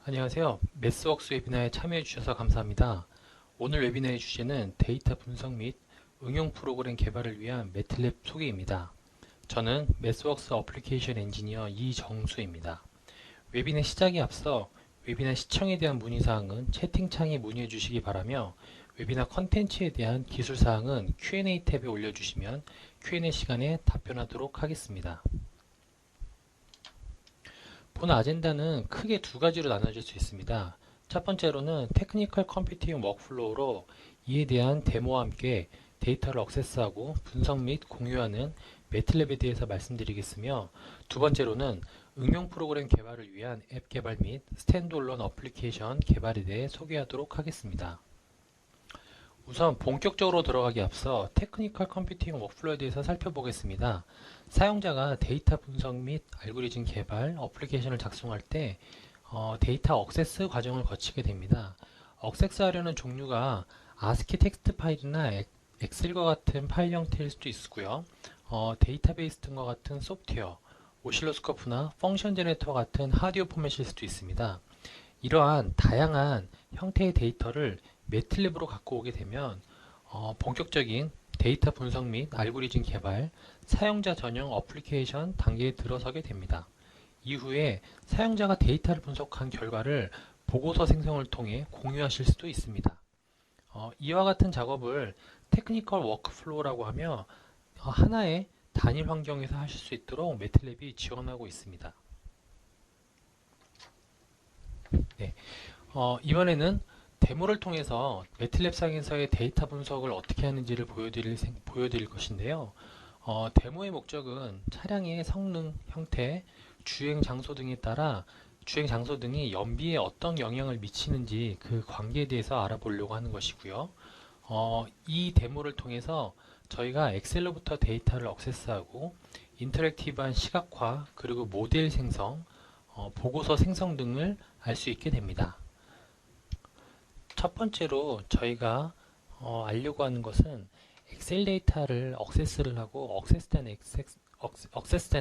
안녕하세요. 매스웍스 웨비나에 참여해 주셔서 감사합니다. 오늘 웨비나의 주제는 데이터 분석 및 응용 프로그램 개발을 위한 매틀랩 소개입니다. 저는 매스웍스 어플리케이션 엔지니어 이정수입니다. 웨비나 시작에 앞서 웨비나 시청에 대한 문의사항은 채팅창에 문의해 주시기 바라며 웨비나 컨텐츠에 대한 기술사항은 Q&A 탭에 올려주시면 Q&A 시간에 답변하도록 하겠습니다. 본 아젠다는 크게 두 가지로 나눠질 수 있습니다. 첫 번째로는 테크니컬 컴퓨팅 워크플로우로 이에 대한 데모와 함께 데이터를 액세스하고 분석 및 공유하는 매틀랩에 대해서 말씀드리겠으며, 두 번째로는 응용 프로그램 개발을 위한 앱 개발 및 스탠드얼론 어플리케이션 개발에 대해 소개하도록 하겠습니다. 우선 본격적으로 들어가기 앞서 테크니컬 컴퓨팅 워크플로우에 대해서 살펴보겠습니다. 사용자가 데이터 분석 및 알고리즘 개발, 어플리케이션을 작성할 때 데이터 액세스 과정을 거치게 됩니다. 액세스하려는 종류가 ASCII 텍스트 파일이나 엑셀과 같은 파일 형태일 수도 있고요. 데이터베이스 등과 같은 소프트웨어, 오실로스코프나 펑션 제네레이터 같은 하드웨어 포맷일 수도 있습니다. 이러한 다양한 형태의 데이터를 매틀랩으로 갖고 오게 되면 본격적인 데이터 분석 및 알고리즘 개발, 사용자 전용 어플리케이션 단계에 들어서게 됩니다. 이후에 사용자가 데이터를 분석한 결과를 보고서 생성을 통해 공유하실 수도 있습니다. 이와 같은 작업을 테크니컬 워크플로우라고 하며 하나의 단일 환경에서 하실 수 있도록 매틀랩이 지원하고 있습니다. 네, 이번에는 데모를 통해서 매틀랩 상에서의 데이터 분석을 어떻게 하는지를 보여드릴 것인데요. 데모의 목적은 차량의 성능, 형태, 주행 장소 등에 따라 주행 장소 등이 연비에 어떤 영향을 미치는지 그 관계에 대해서 알아보려고 하는 것이고요. 이 데모를 통해서 저희가 엑셀로부터 데이터를 액세스하고 인터랙티브한 시각화, 그리고 모델 생성, 보고서 생성 등을 알 수 있게 됩니다. 첫 번째로 저희가 알려고 하는 것은 엑셀 데이터를 액세스를 하고 액세스된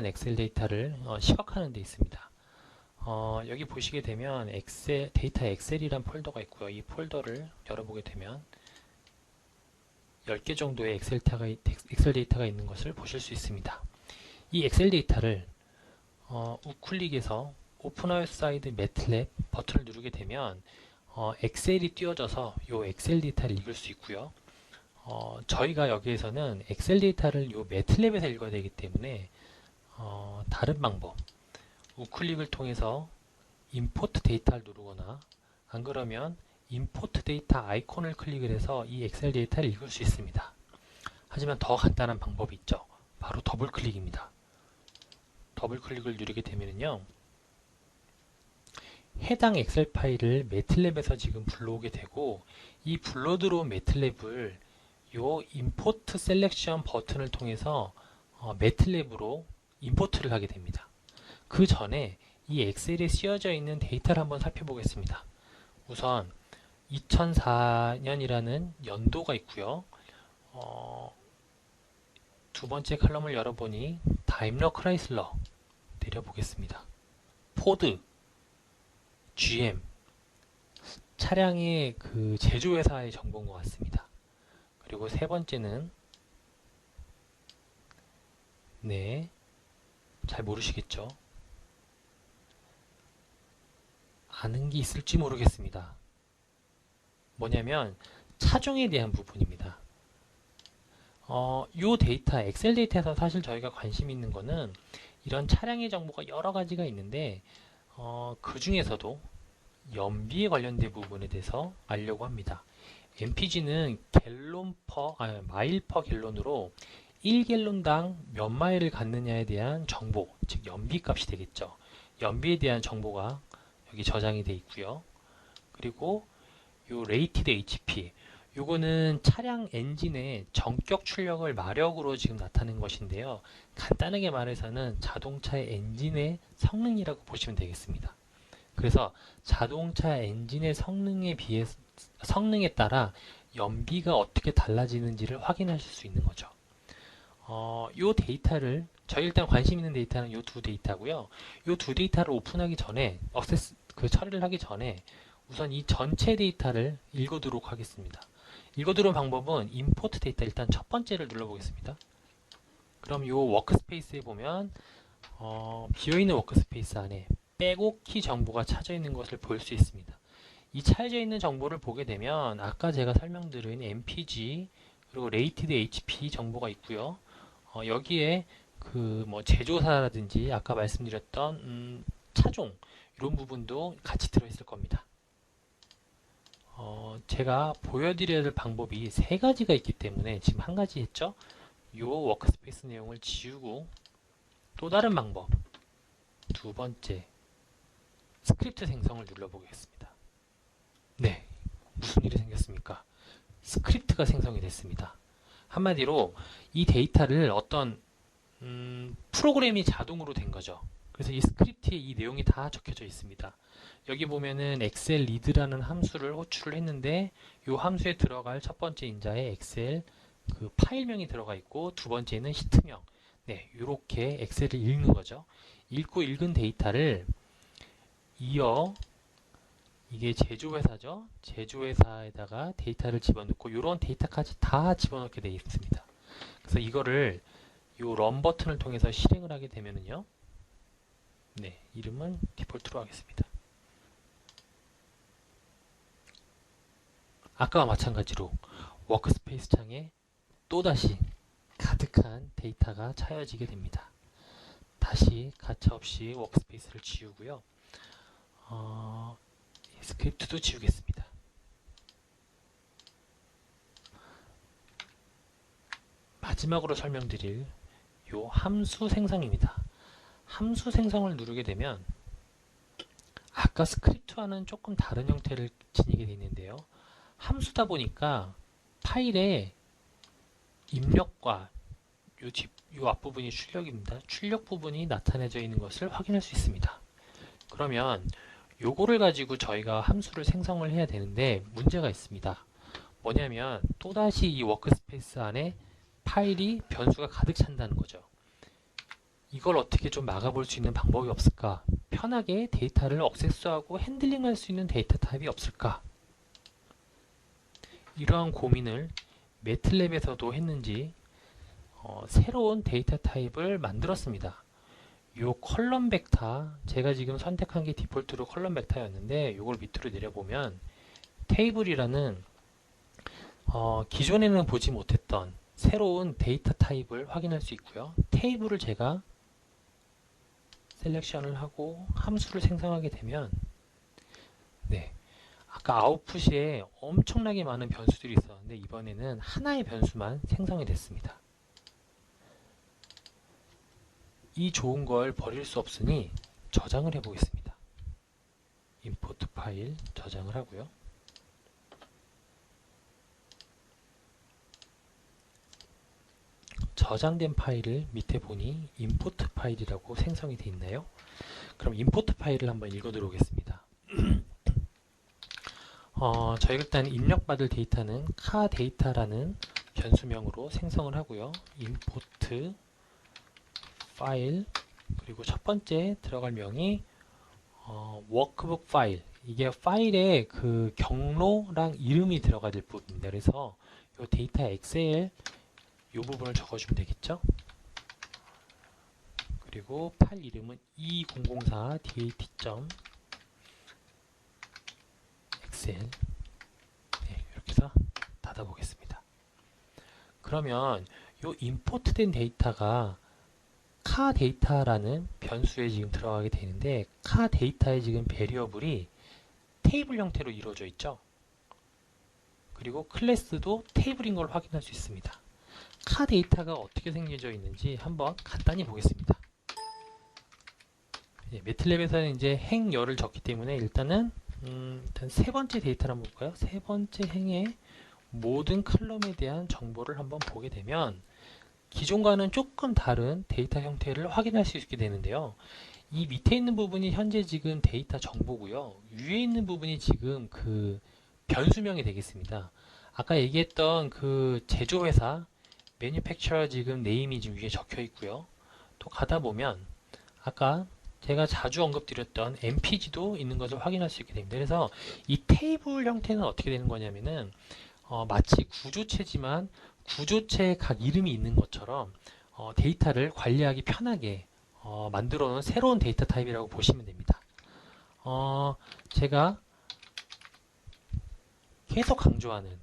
엑셀 데이터를 시각화하는 데 있습니다. 여기 보시게 되면 데이터 엑셀이란 폴더가 있고요. 이 폴더를 열어보게 되면 10개 정도의 엑셀 데이터가 있는 것을 보실 수 있습니다. 이 엑셀 데이터를 우클릭에서 오픈 아웃사이드 매틀랩 버튼을 누르게 되면 엑셀이 띄워져서 이 엑셀 데이터를 읽을 수 있고요. 저희가 여기에서는 엑셀 데이터를 이 매틀랩에서 읽어야 되기 때문에 다른 방법, 우클릭을 통해서 임포트 데이터를 누르거나 안 그러면 임포트 데이터 아이콘을 클릭을 해서 이 엑셀 데이터를 읽을 수 있습니다. 하지만 더 간단한 방법이 있죠. 바로 더블 클릭입니다. 더블 클릭을 누르게 되면요, 해당 엑셀 파일을 매틀랩에서 지금 불러오게 되고, 이 불러 들어온 매틀랩을 요 임포트 셀렉션 버튼을 통해서 매틀랩으로 임포트를 하게 됩니다. 그 전에 이 엑셀에 씌워져 있는 데이터를 한번 살펴보겠습니다. 우선 2004년이라는 연도가 있고요. 두 번째 칼럼을 열어보니 다임러 크라이슬러 내려보겠습니다. 포드, GM, 차량의 그 제조회사의 정보인 것 같습니다. 그리고 세 번째는, 네, 잘 모르시겠죠? 아는 게 있을지 모르겠습니다. 뭐냐면 차종에 대한 부분입니다. 이 데이터, 엑셀 데이터에서 사실 저희가 관심 있는 거는 이런 차량의 정보가 여러 가지가 있는데 그 중에서도 연비에 관련된 부분에 대해서 알려고 합니다. MPG는 마일 퍼 갤론으로 1갤론당 몇 마일을 갔느냐에 대한 정보, 즉 연비 값이 되겠죠. 연비에 대한 정보가 여기 저장이 되어 있고요. 그리고 요 레이티드 HP, 요거는 차량 엔진의 전격 출력을 마력으로 지금 나타낸 것인데요. 간단하게 말해서는 자동차의 엔진의 성능이라고 보시면 되겠습니다. 그래서 자동차 엔진의 성능에 따라 연비가 어떻게 달라지는지를 확인하실 수 있는 거죠. 이 데이터를 저희 일단 관심 있는 데이터는 이 두 데이터고요. 이 두 데이터를 오픈하기 전에 그 처리를 하기 전에 우선 이 전체 데이터를 읽어두도록 하겠습니다. 읽어두는 방법은 임포트 데이터, 일단 첫 번째를 눌러보겠습니다. 그럼 이 워크스페이스에 보면 비어있는 워크스페이스 안에 백옥 키 정보가 차져 있는 것을 볼 수 있습니다. 이 차여져 있는 정보를 보게 되면 아까 제가 설명드린 MPG 그리고 Rated HP 정보가 있고요. 여기에 그 뭐 제조사라든지 아까 말씀드렸던 차종 이런 부분도 같이 들어있을 겁니다. 제가 보여드려야 될 방법이 세 가지가 있기 때문에 지금 한 가지 했죠? 이 워크스페이스 내용을 지우고 또 다른 방법 두 번째 스크립트 생성을 눌러보겠습니다. 네, 무슨 일이 생겼습니까? 스크립트가 생성이 됐습니다. 한마디로 이 데이터를 어떤 프로그램이 자동으로 된 거죠. 그래서 이 스크립트에 이 내용이 다 적혀져 있습니다. 여기 보면은 엑셀 리드라는 함수를 호출을 했는데 이 함수에 들어갈 첫 번째 인자에 엑셀 그 파일명이 들어가 있고 두 번째는 시트명. 네, 이렇게 엑셀을 읽는 거죠. 읽고 읽은 데이터를 이어 이게 제조회사죠. 제조회사에다가 데이터를 집어넣고 이런 데이터까지 다 집어넣게 되어 있습니다. 그래서 이거를 이 런 버튼을 통해서 실행을 하게 되면은요. 네, 이름은 디폴트로 하겠습니다. 아까와 마찬가지로 워크스페이스 창에 또다시 가득한 데이터가 차여지게 됩니다. 다시 가차없이 워크스페이스를 지우고요. 스크립트도 지우겠습니다. 마지막으로 설명드릴 요 함수 생성입니다. 함수 생성을 누르게 되면 아까 스크립트와는 조금 다른 형태를 지니게 되어 있는데요. 함수다 보니까 파일에 입력과 요 앞부분이 출력입니다. 출력 부분이 나타내져 있는 것을 확인할 수 있습니다. 그러면 요거를 가지고 저희가 함수를 생성을 해야 되는데 문제가 있습니다. 뭐냐면 또다시 이 워크스페이스 안에 파일이 변수가 가득 찬다는 거죠. 이걸 어떻게 좀 막아볼 수 있는 방법이 없을까? 편하게 데이터를 액세스하고 핸들링할 수 있는 데이터 타입이 없을까? 이러한 고민을 매틀랩에서도 했는지 새로운 데이터 타입을 만들었습니다. 요 컬럼 벡터, 제가 지금 선택한 게 디폴트로 컬럼 벡터였는데 이걸 밑으로 내려보면 테이블이라는 기존에는 보지 못했던 새로운 데이터 타입을 확인할 수 있고요. 테이블을 제가 셀렉션을 하고 함수를 생성하게 되면 네, 아까 아웃풋에 엄청나게 많은 변수들이 있었는데 이번에는 하나의 변수만 생성이 됐습니다. 이 좋은 걸 버릴 수 없으니 저장을 해 보겠습니다. 임포트 파일 저장을 하고요. 저장된 파일을 밑에 보니 임포트 파일이라고 생성이 되어 있나요? 그럼 임포트 파일을 한번 읽어 들어오겠습니다. 저희가 일단 입력받을 데이터는 카 데이터라는 변수명으로 생성을 하고요. 임포트 파일 그리고 첫 번째 들어갈 명이 워크북 파일, 이게 파일에 그 경로랑 이름이 들어가야 될 부분입니다. 그래서 이 데이터 엑셀 이 부분을 적어주면 되겠죠. 그리고 파일 이름은 2004 dat.excel 네, 이렇게 해서 닫아보겠습니다. 그러면 이 임포트된 데이터가 카 데이터라는 변수에 지금 들어가게 되는데 카 데이터의 지금 베리어블이 테이블 형태로 이루어져 있죠. 그리고 클래스도 테이블인 걸 확인할 수 있습니다. 카 데이터가 어떻게 생겨져 있는지 한번 간단히 보겠습니다. 매틀랩에서는 이제 행열을 적기 때문에 일단 세 번째 데이터를 한번 볼까요? 세 번째 행의 모든 컬럼에 대한 정보를 한번 보게 되면 기존과는 조금 다른 데이터 형태를 확인할 수 있게 되는데요. 이 밑에 있는 부분이 현재 지금 데이터 정보고요. 위에 있는 부분이 지금 그 변수명이 되겠습니다. 아까 얘기했던 그 제조회사 매니팩처러 지금 네임이 지금 위에 적혀 있고요. 또 가다 보면 아까 제가 자주 언급드렸던 MPG도 있는 것을 확인할 수 있게 됩니다. 그래서 이 테이블 형태는 어떻게 되는 거냐면은 마치 구조체지만 구조체에 각 이름이 있는 것처럼 데이터를 관리하기 편하게 만들어 놓은 새로운 데이터 타입이라고 보시면 됩니다. 제가 계속 강조하는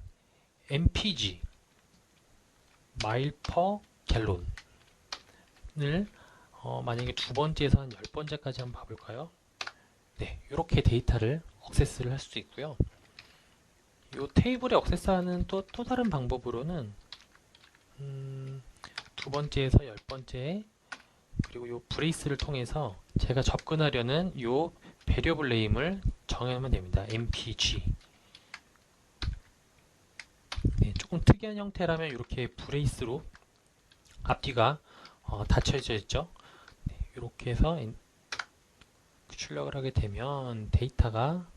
MPG 마일 퍼 갤론을 만약에 두 번째에서 한 10번째까지 한번 봐볼까요? 네, 이렇게 데이터를 액세스를 할 수도 있고요. 이 테이블에 액세스하는 또 다른 방법으로는 두 번째에서 10번째 그리고 이 브레이스를 통해서 제가 접근하려는 이 베리어블 네임을 정하면 됩니다. MPG. 네, 조금 특이한 형태라면 이렇게 브레이스로 앞뒤가 닫혀져 있죠. 네, 이렇게 해서 출력을 하게 되면 데이터가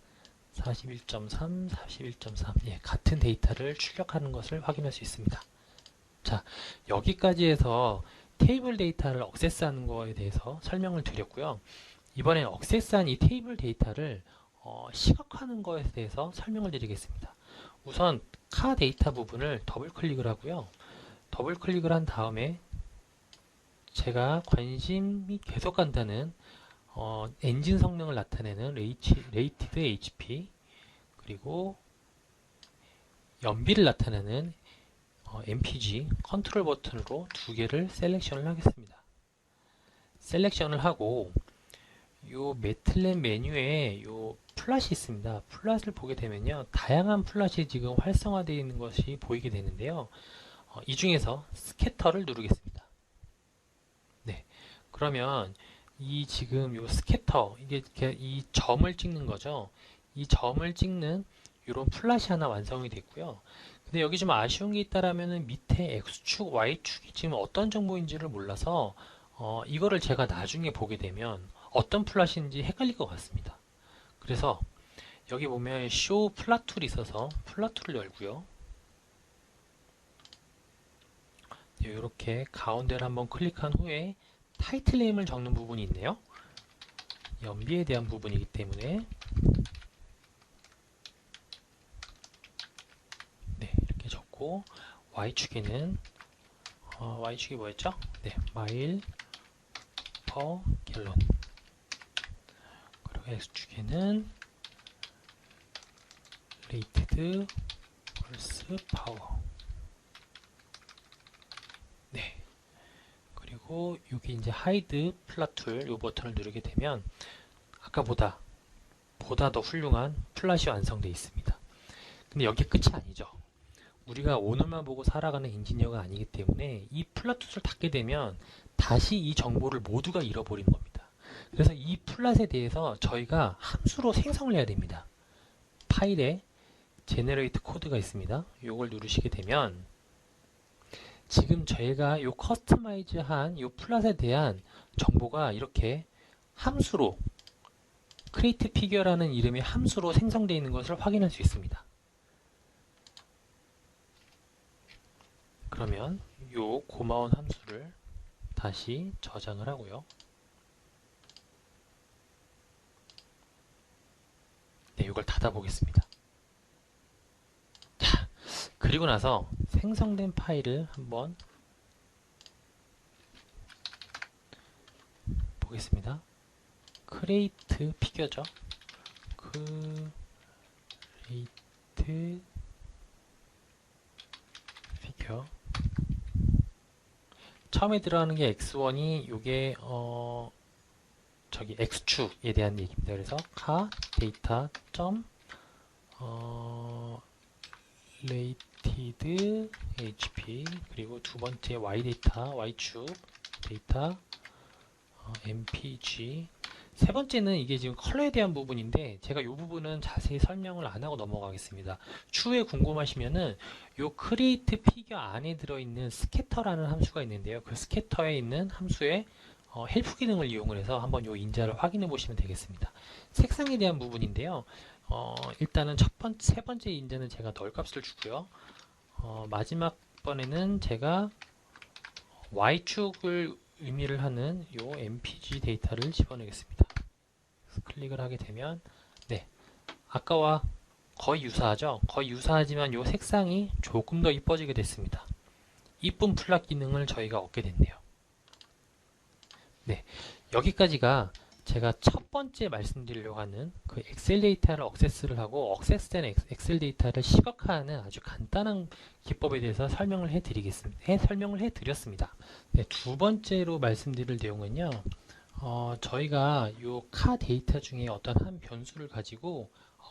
41.3, 41.3 예, 같은 데이터를 출력하는 것을 확인할 수 있습니다. 자, 여기까지 해서 테이블 데이터를 액세스하는 거에 대해서 설명을 드렸고요. 이번엔 액세스한 이 테이블 데이터를 시각화하는 것에 대해서 설명을 드리겠습니다. 우선 카 데이터 부분을 더블 클릭을 하고요. 더블 클릭을 한 다음에 제가 관심이 계속 간다는 엔진 성능을 나타내는 레이티드 HP 그리고 연비를 나타내는 MPG 컨트롤 버튼으로 두 개를 셀렉션을 하겠습니다. 셀렉션을 하고 요 매틀랩 메뉴에 요 플랫이 있습니다. 플랫을 보게 되면요, 다양한 플랫이 지금 활성화되어 있는 것이 보이게 되는데요. 이 중에서 스캐터를 누르겠습니다. 네, 그러면 이 지금 요 스캐터 이게 이 점을 찍는 거죠. 이 점을 찍는 이런 플랫이 하나 완성이 됐고요. 근데 여기 좀 아쉬운 게 있다라면은 밑에 X축, Y축이 지금 어떤 정보인지를 몰라서 이거를 제가 나중에 보게 되면 어떤 플랫인지 헷갈릴 것 같습니다. 그래서 여기 보면 Show 플랫 툴이 있어서 플랫 툴을 열고요. 이렇게 가운데를 한번 클릭한 후에 타이틀 네임을 적는 부분이 있네요. 연비에 대한 부분이기 때문에 네, 이렇게 적고 Y축에는 Y축이 뭐였죠? 네, 마일 퍼 갤런 그리고 X축에는 레이티드 홀스 파워 네, 그리고 여기 이제 하이드 플랫 툴 이 버튼을 누르게 되면 아까보다 더 훌륭한 플랫이 완성되어 있습니다. 근데 여기 끝이 아니죠. 우리가 오늘만 보고 살아가는 엔지니어가 아니기 때문에 이 플랫 툴을 닫게 되면 다시 이 정보를 모두가 잃어버리는 겁니다. 그래서 이 플랫에 대해서 저희가 함수로 생성을 해야 됩니다. 파일에 제너레이트 코드가 있습니다. 이걸 누르시게 되면 지금 저희가 이 커스터마이즈한 이 플랫에 대한 정보가 이렇게 함수로 create figure라는 이름의 함수로 생성되어 있는 것을 확인할 수 있습니다. 그러면 이 고마운 함수를 다시 저장을 하고요. 네, 이걸 닫아 보겠습니다. 자, 그리고 나서 생성된 파일을 한번 보겠습니다. create figure죠. create figure. 처음에 들어가는 게 x1이 요게 저기 x축에 대한 얘기입니다. 그래서 카 데이터 점 related HP 그리고 두 번째 y 데이터 y축 데이터 mpg 세 번째는 이게 지금 컬러에 대한 부분인데 제가 이 부분은 자세히 설명을 안 하고 넘어가겠습니다. 추후에 궁금하시면은 요 create figure 안에 들어있는 스캐터라는 함수가 있는데요. 그 스캐터에 있는 함수의 헬프 기능을 이용을 해서 한번 요 인자를 확인해 보시면 되겠습니다. 색상에 대한 부분인데요. 일단은 세 번째 인자는 제가 널 값을 주고요. 마지막 번에는 제가 y축을 의미를 하는 요 mpg 데이터를 집어넣겠습니다. 클릭을 하게 되면 네, 아까와 거의 유사하죠? 거의 유사하지만 요 색상이 조금 더 이뻐지게 됐습니다. 이쁜 플랫 기능을 저희가 얻게 됐네요. 네, 여기까지가 제가 첫 번째 말씀드리려고 하는 그 엑셀 데이터를 억세스를 하고 억세스된 엑셀 데이터를 시각화하는 아주 간단한 기법에 대해서 설명을 해드렸습니다. 네, 두 번째로 말씀드릴 내용은요. 저희가 요 카 데이터 중에 어떤 한 변수를 가지고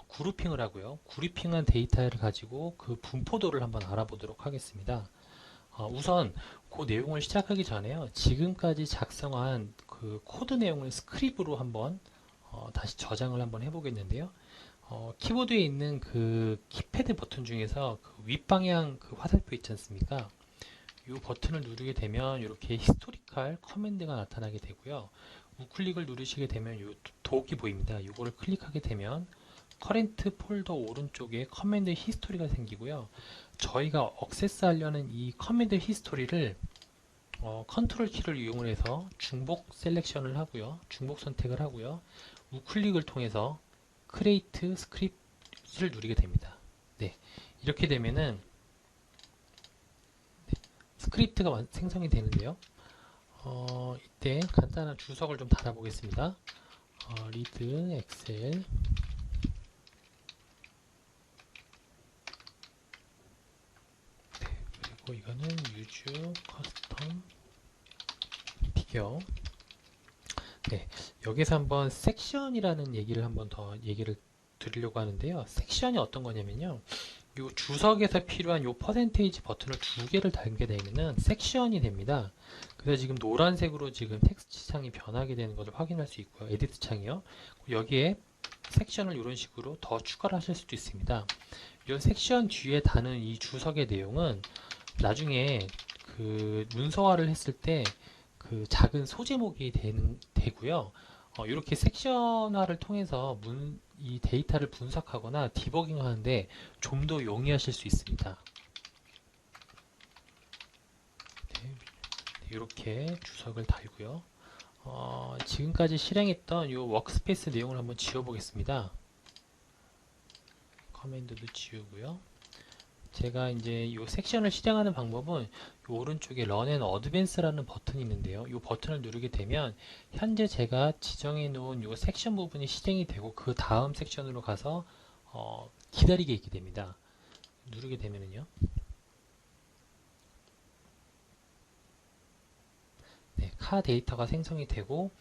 그룹핑을 하고요. 그룹핑한 데이터를 가지고 그 분포도를 한번 알아보도록 하겠습니다. 우선 그 내용을 시작하기 전에요. 지금까지 작성한 그 코드 내용을 스크립으로 한번 다시 저장을 한번 해보겠는데요. 키보드에 있는 그 키패드 버튼 중에서 그 윗방향 그 화살표 있지 않습니까? 이 버튼을 누르게 되면 이렇게 히스토리컬 커맨드가 나타나게 되고요. 우클릭을 누르시게 되면 이 도끼 보입니다. 이거를 클릭하게 되면 커렌트 폴더 오른쪽에 커맨드 히스토리가 생기고요. 저희가 억세스 하려는 이 커맨드 히스토리를 컨트롤 키를 이용을 해서 중복 셀렉션을 하고요. 중복 선택을 하고요. 우클릭을 통해서 크리에이트 스크립트를 누르게 됩니다. 네, 이렇게 되면은 스크립트가 생성이 되는데요. 이때 간단한 주석을 좀 달아보겠습니다. 리드 엑셀 그리고 이거는 유즈 커스텀 피겨. 네, 여기서 한번 섹션이라는 얘기를 한번 더 얘기를 드리려고 하는데요. 섹션이 어떤 거냐면요. 요 주석에서 필요한 요 퍼센테이지 버튼을 두 개를 달게 되면은 섹션이 됩니다. 그래서 지금 노란색으로 지금 텍스트 창이 변하게 되는 것을 확인할 수 있고요. 에디트 창이요. 여기에 섹션을 이런 식으로 더 추가를 하실 수도 있습니다. 이 섹션 뒤에 다는 이 주석의 내용은 나중에 그 문서화를 했을 때 그 작은 소제목이 되고요. 이렇게 섹션화를 통해서 이 데이터를 분석하거나 디버깅 하는데 좀 더 용이하실 수 있습니다. 네, 이렇게 주석을 달고요. 지금까지 실행했던 이 워크스페이스 내용을 한번 지워보겠습니다. 커맨드도 지우고요. 제가 이제 이 섹션을 실행하는 방법은 이 오른쪽에 Run and Advance라는 버튼이 있는데요. 이 버튼을 누르게 되면 현재 제가 지정해 놓은 이 섹션 부분이 실행이 되고 그 다음 섹션으로 가서 기다리게 있게 됩니다. 누르게 되면은요. 네, 카 데이터가 생성이 되고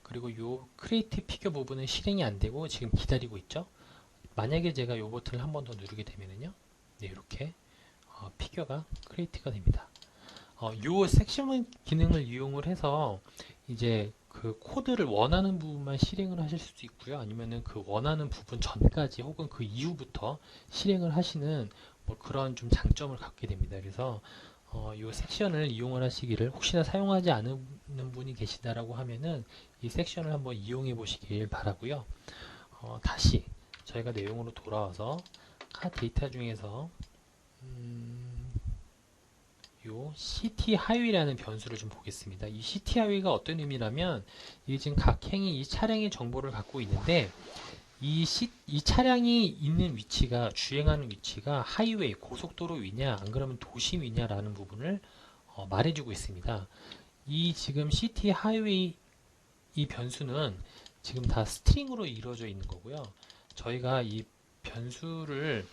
그리고 이 크리에이티브 피겨 부분은 실행이 안 되고 지금 기다리고 있죠. 만약에 제가 이 버튼을 한 번 더 누르게 되면은요. 네, 이렇게 피겨가 크리에이트가 됩니다. 이 섹션 기능을 이용을 해서 이제 그 코드를 원하는 부분만 실행을 하실 수도 있고요. 아니면은 그 원하는 부분 전까지 혹은 그 이후부터 실행을 하시는 뭐 그런 좀 장점을 갖게 됩니다. 그래서 이 섹션을 이용을 하시기를 혹시나 사용하지 않는 분이 계시다라고 하면은 이 섹션을 한번 이용해 보시길 바라고요. 다시 저희가 내용으로 돌아와서 카 데이터 중에서 요 CT 하위라는 변수를 좀 보겠습니다. 이 CT 하위가 어떤 의미라면 이게 지금 각 행이 이 차량의 정보를 갖고 있는데 이 차량이 있는 위치가 주행하는 위치가 하이웨이 고속도로 위냐 안 그러면 도심 위냐라는 부분을 말해주고 있습니다. 이 지금 CT 하이웨이 이 변수는 지금 다 스트링으로 이루어져 있는 거고요. 저희가 이 변수를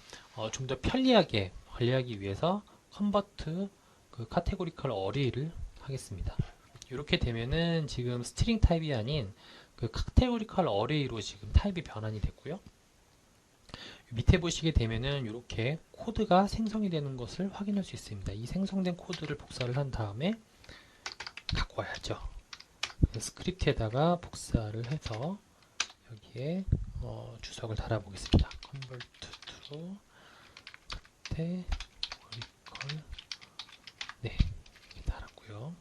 좀 더 편리하게 관리하기 위해서 컨버트 그 카테고리컬 어레이를 하겠습니다. 이렇게 되면은 지금 스트링 타입이 아닌 그 카테고리컬 어레이로 지금 타입이 변환이 됐고요. 밑에 보시게 되면은 이렇게 코드가 생성이 되는 것을 확인할 수 있습니다. 이 생성된 코드를 복사를 한 다음에 갖고 와야죠. 스크립트에다가 복사를 해서 여기에 주석을 달아보겠습니다. convert to categorical 네, 이렇게 달았고요.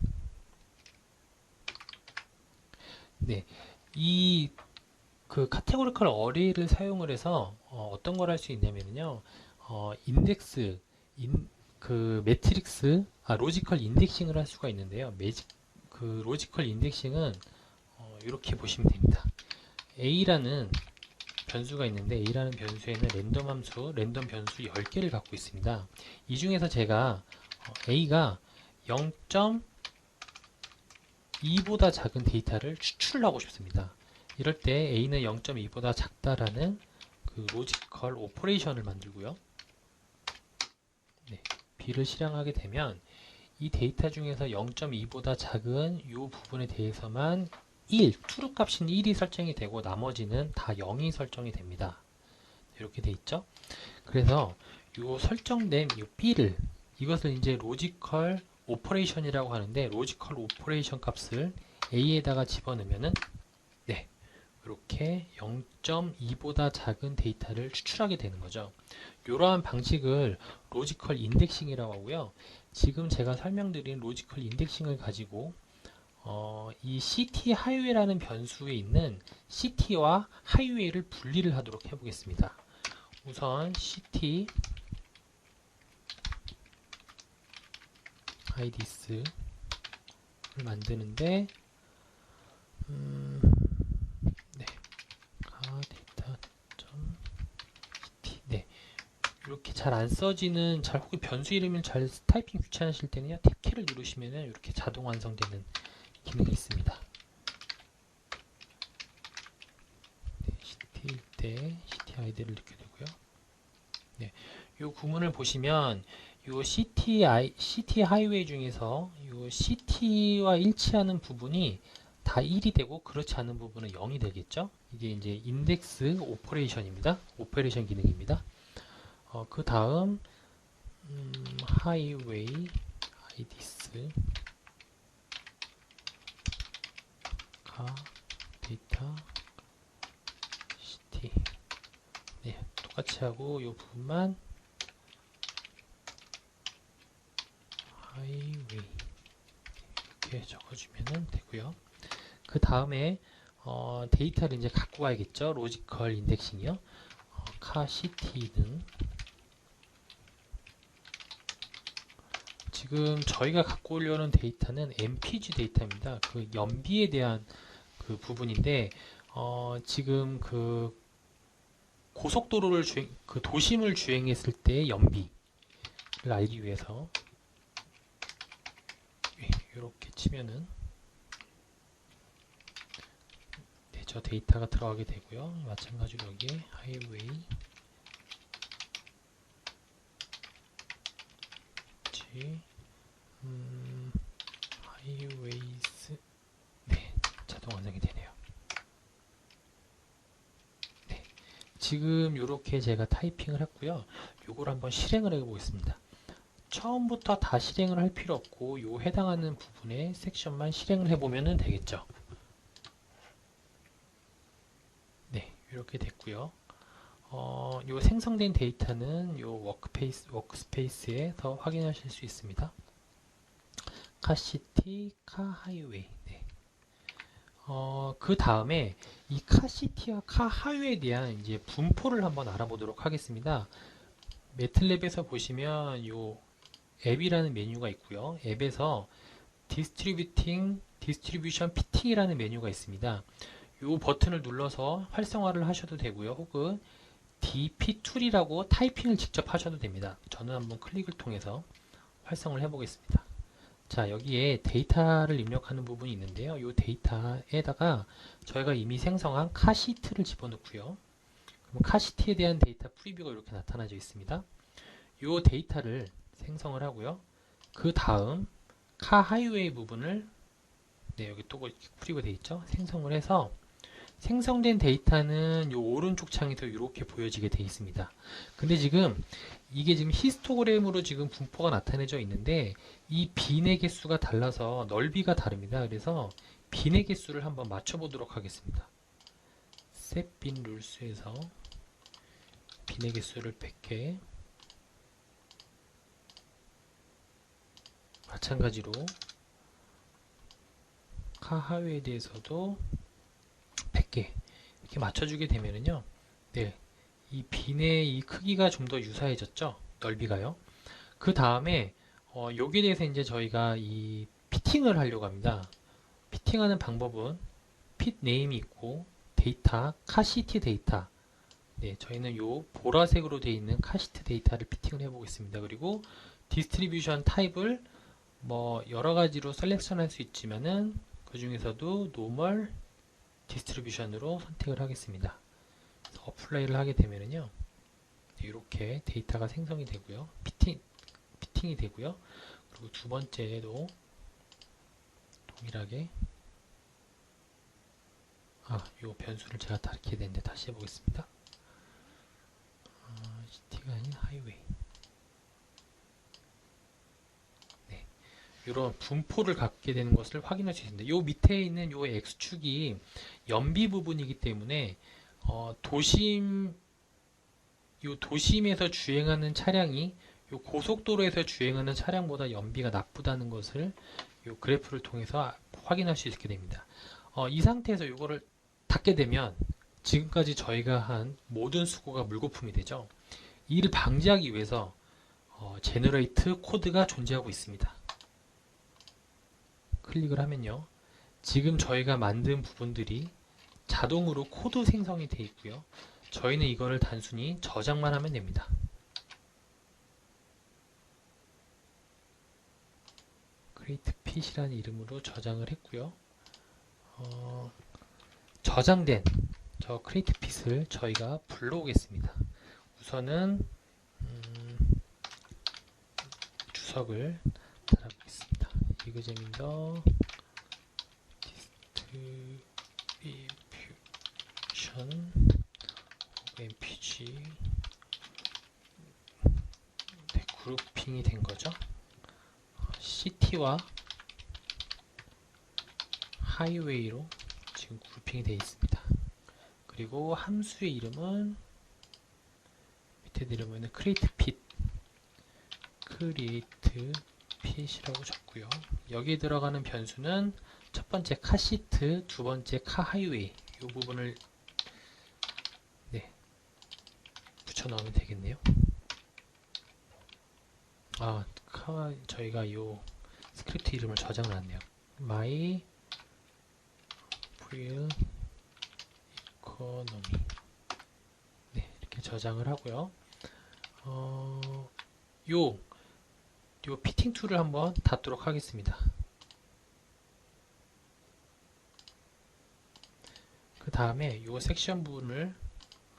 네, 이 그 카테고리컬 어레이를 사용을 해서 어떤 걸 할 수 있냐면요, 인덱스, 그 매트릭스, 로지컬 인덱싱을 할 수가 있는데요. 그 그 로지컬 인덱싱은 이렇게 보시면 됩니다. A라는 변수가 있는데 A라는 변수에는 랜덤 함수, 랜덤 변수 10개를 갖고 있습니다. 이 중에서 제가 A가 0.2보다 작은 데이터를 추출을 하고 싶습니다. 이럴 때 A는 0.2보다 작다라는 그 로지컬 오퍼레이션을 만들고요. 네, B를 실행하게 되면 이 데이터 중에서 0.2보다 작은 이 부분에 대해서만 true 값인 1이 설정이 되고 나머지는 다 0이 설정이 됩니다. 이렇게 돼 있죠. 그래서 이 설정된 이 B를 이것을 이제 로지컬 오퍼레이션이라고 하는데 로지컬 오퍼레이션 값을 A에다가 집어넣으면은 네, 이렇게 0.2보다 작은 데이터를 추출하게 되는 거죠. 이러한 방식을 로지컬 인덱싱이라고 하고요. 지금 제가 설명드린 로지컬 인덱싱을 가지고 이 CT 하이웨이라는 변수에 있는 CT와 하이웨이를 분리를 하도록 해보겠습니다. 우선 CT IDS를 만드는데 네, data.ct 네, 이렇게 잘 안 써지는 혹은 변수 이름을 잘 타이핑 귀찮으실 때는요 탭키를 누르시면은 이렇게 자동 완성되는 기능이 있습니다. 네, CT일 때 CT 아이디를 넣게 되고요. 네, 이 구문을 보시면 이 CT 하이웨이 중에서 이 CT와 일치하는 부분이 다 1이 되고 그렇지 않은 부분은 0이 되겠죠. 이게 이제 인덱스 오퍼레이션입니다. 오퍼레이션 기능입니다. 그 다음 하이웨이 아이디스 데이터 CT 네, 똑같이 하고 이 부분만 하이웨이 이렇게 적어주면 되고요. 그 다음에 데이터를 이제 갖고 가야겠죠. 로지컬 인덱싱이요. CT는 지금 저희가 갖고 오려는 데이터는 MPG 데이터입니다. 그 연비에 대한 그 부분인데 지금 그 고속도로를 그 도심을 주행했을 때 연비를 알기 위해서 이렇게 치면은 네, 저 데이터가 들어가게 되고요. 마찬가지로 여기에 하이웨이 하이웨이스 네, 자동 완성이 되네요. 네, 지금 이렇게 제가 타이핑을 했고요. 요걸 한번 실행을 해보겠습니다. 처음부터 다 실행을 할 필요 없고 요 해당하는 부분의 섹션만 실행을 해보면 되겠죠. 네, 이렇게 됐고요. 요 생성된 데이터는 요 워크스페이스에서 확인하실 수 있습니다. 카시티, 카하이웨이. 네. 그 다음에 이 카시티와 카하이웨이에 대한 이제 분포를 한번 알아보도록 하겠습니다. 매틀랩에서 보시면 요 앱이라는 메뉴가 있고요. 앱에서 디스트리뷰션 피팅이라는 메뉴가 있습니다. 이 버튼을 눌러서 활성화를 하셔도 되고요. 혹은 dp2이라고 타이핑을 직접 하셔도 됩니다. 저는 한번 클릭을 통해서 활성을 해보겠습니다. 자, 여기에 데이터를 입력하는 부분이 있는데요. 이 데이터에다가 저희가 이미 생성한 카시트를 집어넣고요. 그럼 카시트에 대한 데이터 프리뷰가 이렇게 나타나져 있습니다. 이 데이터를 생성을 하고요. 그 다음 카하이웨이 부분을 네, 여기 또 프리뷰가 되어 있죠. 생성을 해서 생성된 데이터는 이 오른쪽 창에서 이렇게 보여지게 되어 있습니다. 근데 지금 이게 지금 히스토그램으로 지금 분포가 나타내져 있는데 이 빈의 개수가 달라서 넓이가 다릅니다. 그래서 빈의 개수를 한번 맞춰 보도록 하겠습니다. setBin 룰스에서 빈의 개수를 100개 마찬가지로 카하웨이에 대해서도 100개 이렇게 맞춰주게 되면은요, 네, 이 빈의 이 크기가 좀 더 유사해졌죠, 넓이가요. 그 다음에 여기에 대해서 이제 저희가 이 피팅을 하려고 합니다. 피팅하는 방법은 핏 네임이 있고 데이터, 카시티 데이터. 네, 저희는 요 보라색으로 되어 있는 카시트 데이터를 피팅을 해보겠습니다. 그리고 디스트리뷰션 타입을 뭐 여러 가지로 셀렉션 할 수 있지만은 그 중에서도 노멀 디스트리뷰션으로 선택을 하겠습니다. 어플라이를 하게 되면은요, 이렇게 데이터가 생성이 되고요, 피팅이 되고요. 그리고 두 번째도 동일하게 요 변수를 제가 다르게 되는데 다시 해보겠습니다. 시티가 아닌 하이웨이. 네, 이런 분포를 갖게 되는 것을 확인할 수 있습니다. 요 밑에 있는 요 X축이 연비 부분이기 때문에 도심에서 주행하는 차량이 요 고속도로에서 주행하는 차량보다 연비가 나쁘다는 것을 요 그래프를 통해서 확인할 수 있게 됩니다. 이 상태에서 이거를 닫게 되면 지금까지 저희가 한 모든 수고가 물거품이 되죠. 이를 방지하기 위해서 제너레이트 코드가 존재하고 있습니다. 클릭을 하면요, 지금 저희가 만든 부분들이 자동으로 코드 생성이 되어 있고요. 저희는 이거를 단순히 저장만 하면 됩니다. create pit이라는 이름으로 저장을 했고요. 저장된 저 create pit을 저희가 불러오겠습니다. 우선은 주석을 달아보겠습니다. 이그제민더 디스트리뷰션 mpg. 네, 그룹핑이 된 거죠. 시티와 하이웨이로 지금 그룹핑이 되어 있습니다. 그리고 함수의 이름은 밑에 내려보면 create pit이라고 적고요. 여기에 들어가는 변수는 첫 번째 카시트, 두 번째 카하이웨이, 이 부분을 붙여 넣으면 되겠네요. 저희가 이 스크립트 이름을 저장을 안 해요. my real economy. 네, 이렇게 저장을 하고요. 요 피팅 툴을 한번 닫도록 하겠습니다. 그 다음에 요 섹션 부분을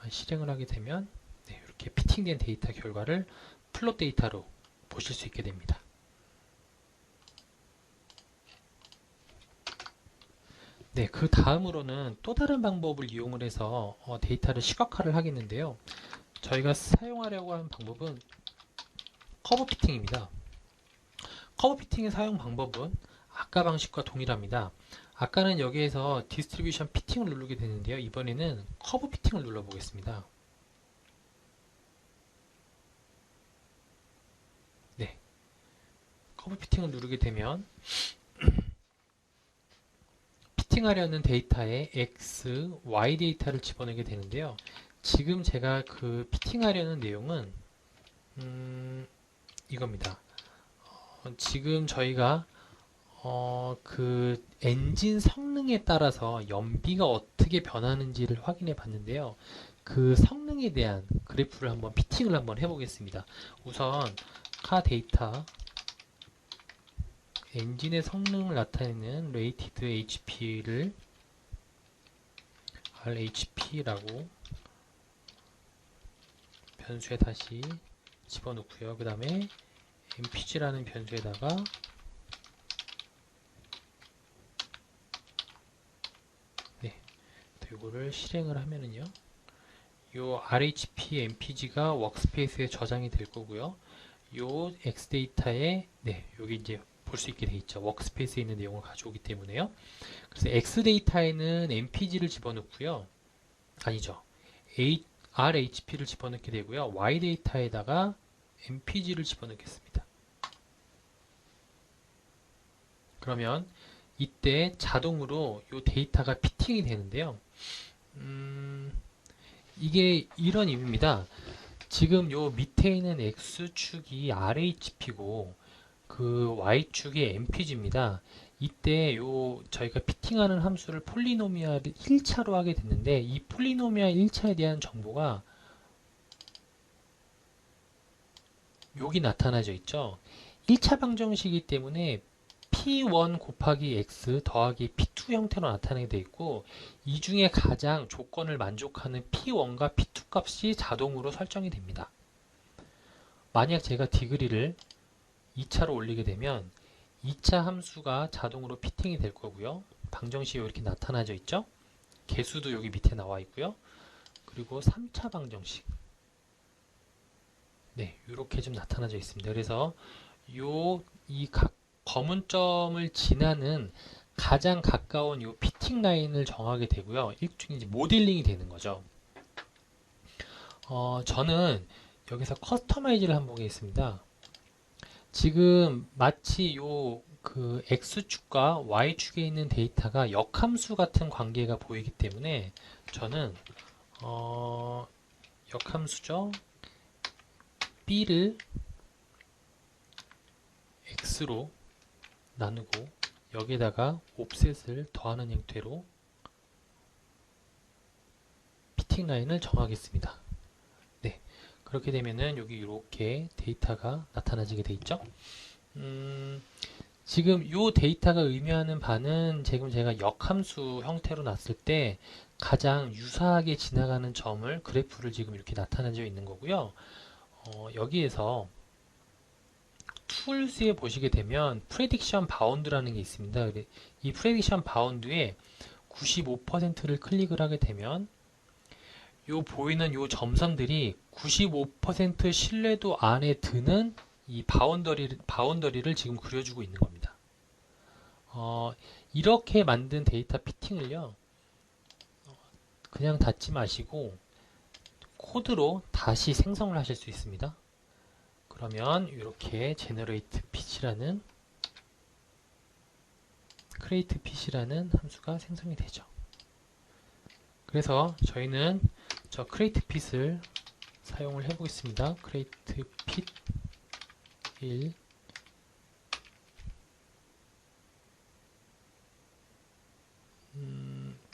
실행을 하게 되면 이렇게 피팅된 데이터 결과를 플롯 데이터로 보실 수 있게 됩니다. 네, 그 다음으로는 또 다른 방법을 이용을 해서 데이터를 시각화를 하겠는데요. 저희가 사용하려고 하는 방법은 커브 피팅입니다. 커브 피팅의 사용 방법은 아까 방식과 동일합니다. 아까는 여기에서 디스트리뷰션 피팅을 누르게 되는데요. 이번에는 커브 피팅을 눌러 보겠습니다. 네, 커브 피팅을 누르게 되면 피팅하려는 데이터에 X, Y 데이터를 집어넣게 되는데요. 지금 제가 그 피팅하려는 내용은 이겁니다. 지금 저희가 그 엔진 성능에 따라서 연비가 어떻게 변하는지를 확인해 봤는데요. 그 성능에 대한 그래프를 한번 피팅을 한번 해보겠습니다. 우선 카 데이터 엔진의 성능을 나타내는 rated HP를 RHP라고 변수에 다시 집어넣고요. 그 다음에 mpg라는 변수에다가 이거를 실행을 하면은요, 요 RHP mpg가 워크스페이스에 저장이 될 거고요. 요 X데이터에 여기 이제 볼 수 있게 돼 있죠. 워크스페이스에 있는 내용을 가져오기 때문에요. 그래서 X데이터에는 mpg를 집어넣고요. 아니죠. RHP를 집어넣게 되고요. Y데이터에다가 mpg를 집어넣겠습니다. 그러면 이때 자동으로 이 데이터가 피팅이 되는데요. 이게 이런 의미입니다. 지금 요 밑에 있는 X축이 RHP고 그 Y축이 MPG입니다. 이때 저희가 피팅하는 함수를 폴리노미얼 1차로 하게 됐는데 이 폴리노미얼 1차에 대한 정보가 여기 나타나져 있죠. 1차 방정식이기 때문에 P1 곱하기 X 더하기 P2 형태로 나타나게 되어 있고 이 중에 가장 조건을 만족하는 P1과 P2 값이 자동으로 설정이 됩니다. 만약 제가 디그리를 2차로 올리게 되면 2차 함수가 자동으로 피팅이 될 거고요. 방정식이 이렇게 나타나져 있죠. 개수도 여기 밑에 나와 있고요. 그리고 3차 방정식 네, 이렇게 좀 나타나져 있습니다. 그래서 이 검은 점을 지나는 가장 가까운 이 피팅 라인을 정하게 되고요. 일종의 이제 모델링이 되는 거죠. 저는 여기서 커스터마이즈를 한번 보겠습니다. 지금 마치 그 X축과 Y축에 있는 데이터가 역함수 같은 관계가 보이기 때문에 저는 역함수죠. B를 X로 나누고 여기에다가 옵셋을 더하는 형태로 피팅 라인을 정하겠습니다. 네, 그렇게 되면은 여기 이렇게 데이터가 나타나지게 돼 있죠. 지금 이 데이터가 의미하는 바는 지금 제가 역함수 형태로 놨을 때 가장 유사하게 지나가는 점을 그래프를 지금 이렇게 나타나져 있는 거고요. 여기에서 툴스에 보시게 되면 프레딕션 바운드라는 게 있습니다. 이 프레딕션 바운드에 95%를 클릭을 하게 되면 보이는 요 점선들이 95% 신뢰도 안에 드는 이 바운더리를 지금 그려주고 있는 겁니다. 이렇게 만든 데이터 피팅을요, 그냥 닫지 마시고 코드로 다시 생성을 하실 수 있습니다. 그러면 이렇게 generate pit이라는 함수가 생성이 되죠. 그래서 저희는 저 create pit을 사용을 해보겠습니다. create pit 1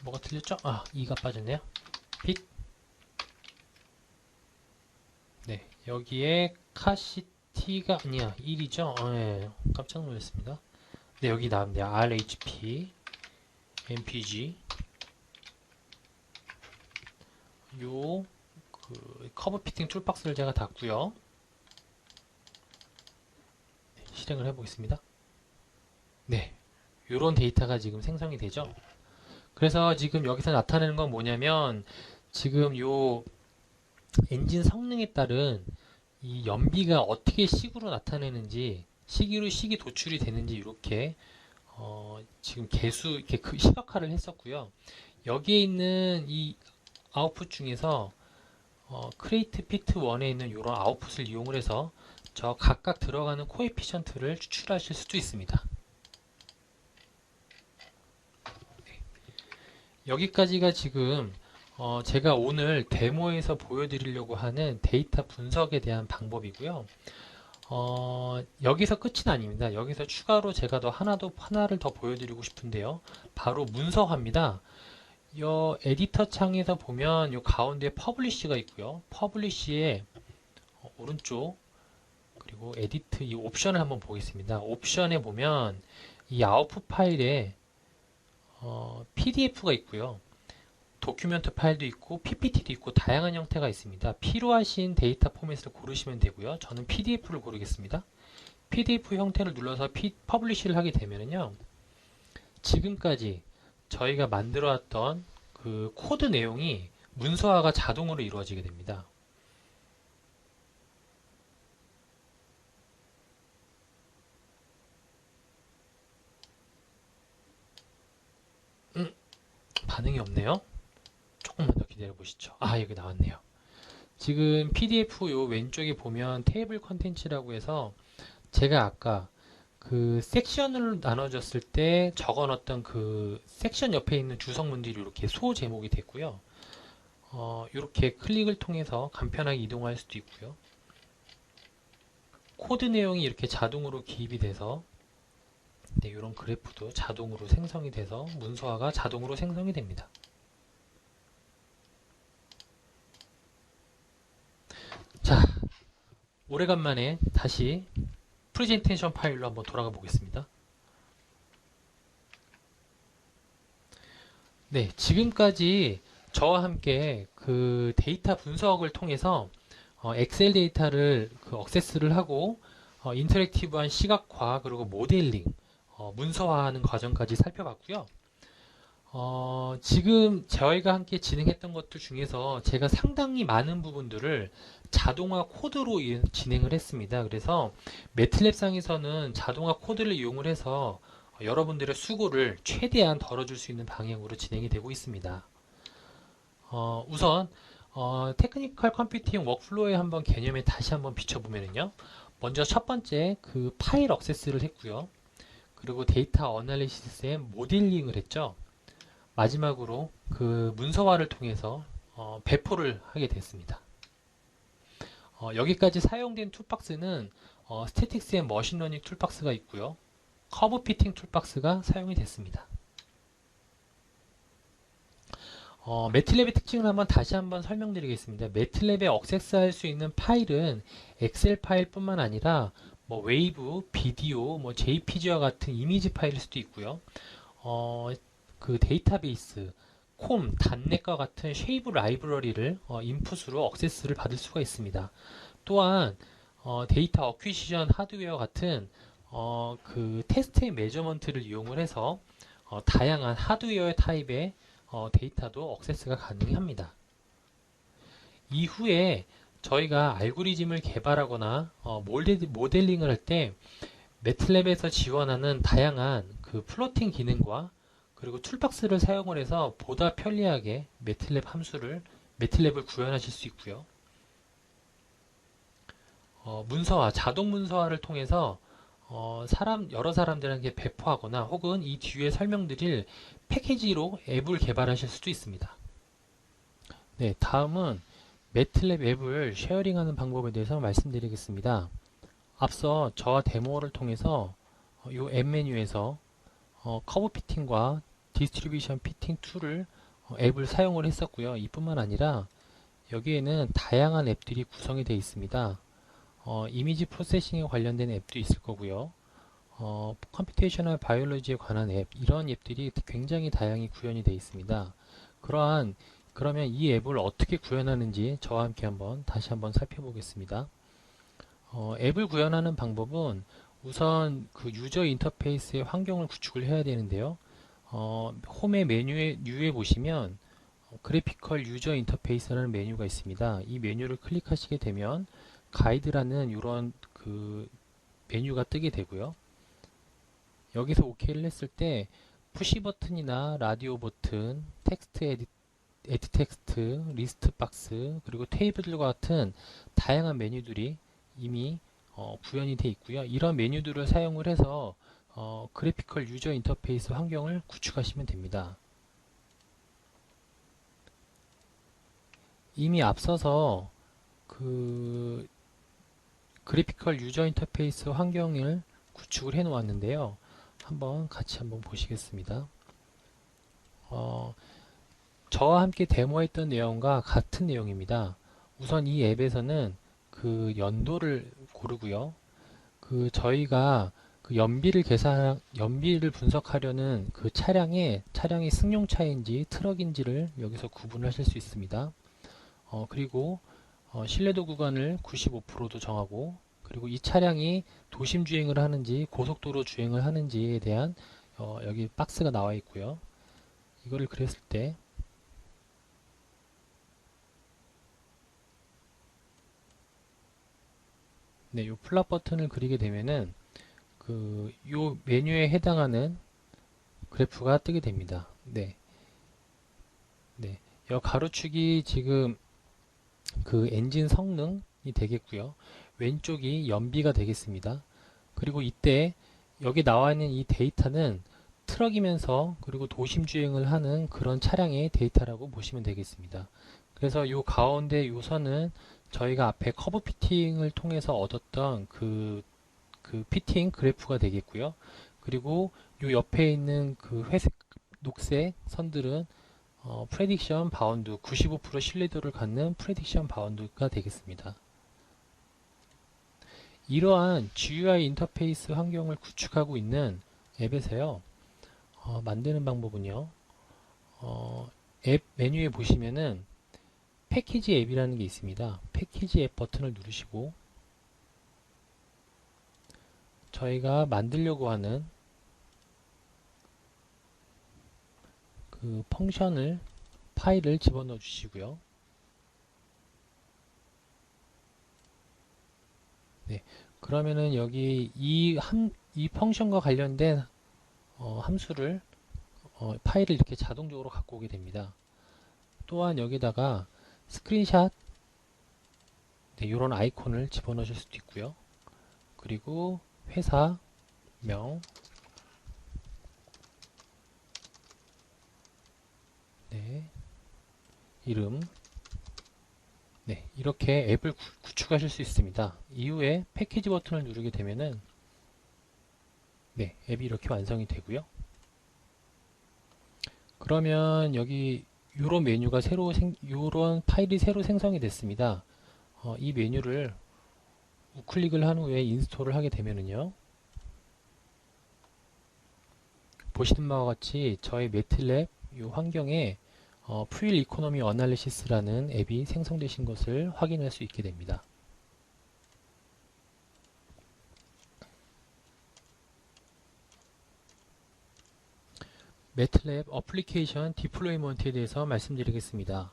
뭐가 틀렸죠? 2가 빠졌네요. pit 네, 여기에 카시티가 아니야 1이죠? 네, 깜짝 놀랐습니다. 네, 여기 나옵니다. RHP MPG 그 커브 피팅 툴박스를 제가 닫고요. 네, 실행을 해보겠습니다. 네, 이런 데이터가 지금 생성이 되죠. 그래서 지금 여기서 나타내는 건 뭐냐면 지금 엔진 성능에 따른 이 연비가 어떻게 식으로 나타내는지 시기로 식이 도출이 되는지 이렇게 지금 개수 이렇게 시각화를 했었고요. 여기에 있는 이 아웃풋 중에서 크레이트 피트 1에 있는 이런 아웃풋을 이용을 해서 저 각각 들어가는 코에피션트를 추출하실 수도 있습니다. 네. 여기까지가 지금 제가 오늘 데모에서 보여드리려고 하는 데이터 분석에 대한 방법이고요. 여기서 끝은 아닙니다. 여기서 추가로 제가 하나를 더 보여드리고 싶은데요. 바로 문서화입니다. 이 에디터 창에서 보면 이 가운데 퍼블리시가 있고요. 퍼블리시의 오른쪽 그리고 에디트 이 옵션을 한번 보겠습니다. 옵션에 보면 이 아웃풋 파일에 PDF가 있고요. 도큐멘트 파일도 있고 PPT도 있고 다양한 형태가 있습니다. 필요하신 데이터 포맷을 고르시면 되고요. 저는 PDF를 고르겠습니다. PDF 형태를 눌러서 퍼블리시를 하게 되면요. 지금까지 저희가 만들어 왔던 그 코드 내용이 문서화가 자동으로 이루어지게 됩니다. 반응이 없네요. 조금만 더 기다려 보시죠. 여기 나왔네요. 지금 PDF 요 왼쪽에 보면 테이블 컨텐츠라고 해서 제가 아까 그 섹션으로 나눠졌을 때 적어놨던 그 섹션 옆에 있는 주석문들이 이렇게 소 제목이 됐고요. 이렇게 클릭을 통해서 간편하게 이동할 수도 있고요. 코드 내용이 이렇게 자동으로 기입이 돼서 네, 이런 그래프도 자동으로 생성이 돼서 문서화가 자동으로 생성이 됩니다. 자, 오래간만에 다시 프레젠테이션 파일로 한번 돌아가 보겠습니다. 네, 지금까지 저와 함께 그 데이터 분석을 통해서 엑셀 데이터를 액세스를 하고 인터랙티브한 시각화 그리고 모델링, 문서화하는 과정까지 살펴봤고요. 지금 저희가 함께 진행했던 것들 중에서 제가 상당히 많은 부분들을 자동화 코드로 진행을 했습니다. 그래서 매틀랩 상에서는 자동화 코드를 이용을 해서 여러분들의 수고를 최대한 덜어줄 수 있는 방향으로 진행이 되고 있습니다. 우선 테크니컬 컴퓨팅 워크플로우의 한번 개념에 다시 한번 비춰보면요. 먼저 첫 번째 그 파일 액세스를 했고요. 그리고 데이터 어널리시스의 모델링을 했죠. 마지막으로 그 문서화를 통해서 배포를 하게 됐습니다. 여기까지 사용된 툴박스는 스태틱스 앤 머신러닝 툴박스가 있고요. 커브 피팅 툴박스가 사용이 됐습니다. 매틀랩의 특징을 다시 한번 설명드리겠습니다. 매틀랩에 액세스할 수 있는 파일은 엑셀 파일 뿐만 아니라 뭐 웨이브, 비디오, 뭐 JPG와 같은 이미지 파일일 수도 있고요. 그 데이터베이스, 콤, 단넷과 같은 쉐이브 라이브러리를 인풋으로 액세스를 받을 수가 있습니다. 또한 데이터 어퀴시션 하드웨어 같은 그 테스트의 메저먼트를 이용을 해서 다양한 하드웨어 타입의 데이터도 액세스가 가능합니다. 이후에 저희가 알고리즘을 개발하거나 모델링을 할 때 매틀랩에서 지원하는 다양한 그 플로팅 기능과 그리고 툴박스를 사용을 해서 보다 편리하게 매틀랩을 구현하실 수 있고요. 문서화, 자동 문서화를 통해서 여러 사람들에게 배포하거나 혹은 이 뒤에 설명드릴 패키지로 앱을 개발하실 수도 있습니다. 네, 다음은 매틀랩 앱을 쉐어링하는 방법에 대해서 말씀드리겠습니다. 앞서 저와 데모를 통해서 이 앱 메뉴에서 커브 피팅과 디스트리뷰션 피팅 툴을 앱을 사용을 했었고요. 이뿐만 아니라 여기에는 다양한 앱들이 구성이 되어 있습니다. 이미지 프로세싱에 관련된 앱도 있을 거고요. 컴퓨테이셔널 바이올로지에 관한 앱, 이런 앱들이 굉장히 다양히 구현이 되어 있습니다. 그러면 이 앱을 어떻게 구현하는지 저와 함께 다시 한번 살펴보겠습니다. 앱을 구현하는 방법은 우선 그 유저 인터페이스의 환경을 구축을 해야 되는데요. 홈의 메뉴에 보시면 그래피컬 유저 인터페이스라는 메뉴가 있습니다. 이 메뉴를 클릭하시게 되면 가이드라는 이런 그 메뉴가 뜨게 되고요. 여기서 OK를 했을 때 푸시 버튼이나 라디오 버튼, 텍스트 에디 텍스트, 리스트 박스, 그리고 테이블들과 같은 다양한 메뉴들이 이미 구현이 되어 있고요. 이런 메뉴들을 사용을 해서 그래피컬 유저 인터페이스 환경을 구축하시면 됩니다. 이미 앞서서 그 그래피컬 유저 인터페이스 환경을 구축을 해 놓았는데요. 같이 보시겠습니다. 저와 함께 데모했던 내용과 같은 내용입니다. 우선 이 앱에서는 그 연도를 고르고요. 저희가 그 연비를 분석하려는 그 차량이 승용차인지 트럭인지를 여기서 구분하실 수 있습니다. 그리고 신뢰도 구간을 95%도 정하고, 그리고 이 차량이 도심 주행을 하는지 고속도로 주행을 하는지에 대한 여기 박스가 나와 있고요. 이거를 그렸을 때 네, 요 플랫 버튼을 그리게 되면은 요 메뉴에 해당하는 그래프가 뜨게 됩니다. 네. 네. 요 가로축이 지금 그 엔진 성능이 되겠고요. 왼쪽이 연비가 되겠습니다. 그리고 이때 여기 나와 있는 이 데이터는 트럭이면서 그리고 도심 주행을 하는 그런 차량의 데이터라고 보시면 되겠습니다. 그래서 요 가운데 요 선은 저희가 앞에 커브 피팅을 통해서 얻었던 그 피팅 그래프가 되겠고요. 그리고 요 옆에 있는 그 회색, 녹색 선들은 프레딕션 바운드, 95% 신뢰도를 갖는 프레딕션 바운드가 되겠습니다. 이러한 GUI 인터페이스 환경을 구축하고 있는 앱에서요, 만드는 방법은요, 앱 메뉴에 보시면은 패키지 앱이라는 게 있습니다. 패키지 앱 버튼을 누르시고 저희가 만들려고 하는 그 펑션을, 파일을 집어넣어 주시고요. 네, 그러면은 여기 이 펑션과 관련된 함수를 파일을 이렇게 자동적으로 갖고 오게 됩니다. 또한 여기다가 스크린샷, 네, 이런 아이콘을 집어넣으실 수도 있고요. 그리고 회사명, 네, 이름, 네, 이렇게 앱을 구축하실 수 있습니다. 이후에 패키지 버튼을 누르게 되면은 네, 앱이 이렇게 완성이 되고요. 그러면 여기 이런 메뉴가 이런 파일이 새로 생성이 됐습니다. 이 메뉴를 우클릭을 한 후에 인스톨을 하게 되면은요, 보시는 바와 같이 저희 매틀랩 이 환경에 퓨일 이코노미 어널리시스라는 앱이 생성되신 것을 확인할 수 있게 됩니다. 매틀랩 어플리케이션 디플로이먼트에 대해서 말씀드리겠습니다.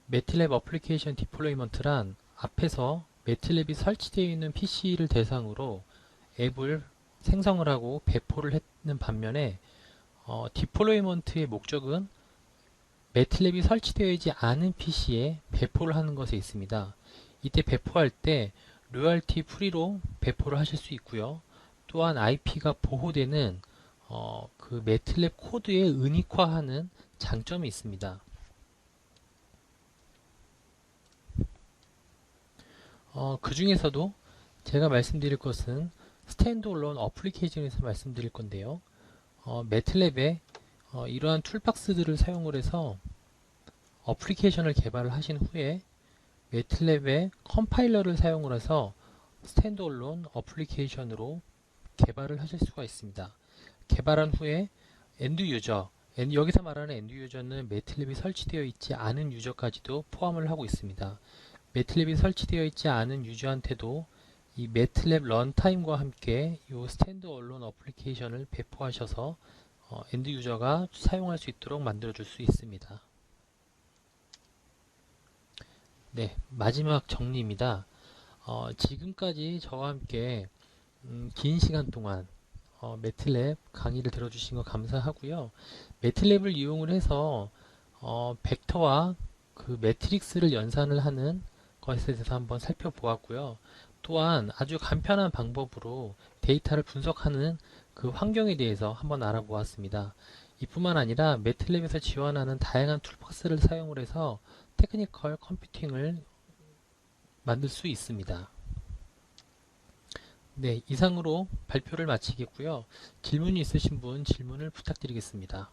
매틀랩 어플리케이션 디플로이먼트란 앞에서 매틀랩이 설치되어 있는 PC를 대상으로 앱을 생성을 하고 배포를 했는 반면에 디플로이먼트의 목적은 매틀랩이 설치되어 있지 않은 PC에 배포를 하는 것에 있습니다. 이때 배포할 때 로열티 프리로 배포를 하실 수 있고요. 또한 IP가 보호되는 그 매틀랩 코드에 은닉화하는 장점이 있습니다. 그 중에서도 제가 말씀드릴 것은 스탠드얼론 어플리케이션에서 말씀드릴 건데요. 매틀랩에 이러한 툴박스들을 사용을 해서 어플리케이션을 개발을 하신 후에 매틀랩의 컴파일러를 사용을 해서 스탠드얼론 어플리케이션으로 개발을 하실 수가 있습니다. 개발한 후에 엔드 유저, 여기서 말하는 엔드 유저는 매틀랩이 설치되어 있지 않은 유저까지도 포함을 하고 있습니다. 매틀랩이 설치되어 있지 않은 유저한테도 이 매틀랩 런타임과 함께 이 스탠드얼론 어플리케이션을 배포하셔서 엔드 유저가 사용할 수 있도록 만들어 줄 수 있습니다. 네, 마지막 정리입니다. 지금까지 저와 함께 긴 시간 동안 매틀랩 강의를 들어주신 거 감사하고요. 매틀랩을 이용을 해서 벡터와 그 매트릭스를 연산을 하는 것에 대해서 한번 살펴보았고요. 또한 아주 간편한 방법으로 데이터를 분석하는 그 환경에 대해서 한번 알아보았습니다. 이뿐만 아니라 매틀랩에서 지원하는 다양한 툴박스를 사용을 해서 테크니컬 컴퓨팅을 만들 수 있습니다. 네, 이상으로 발표를 마치겠고요. 질문이 있으신 분 질문을 부탁드리겠습니다.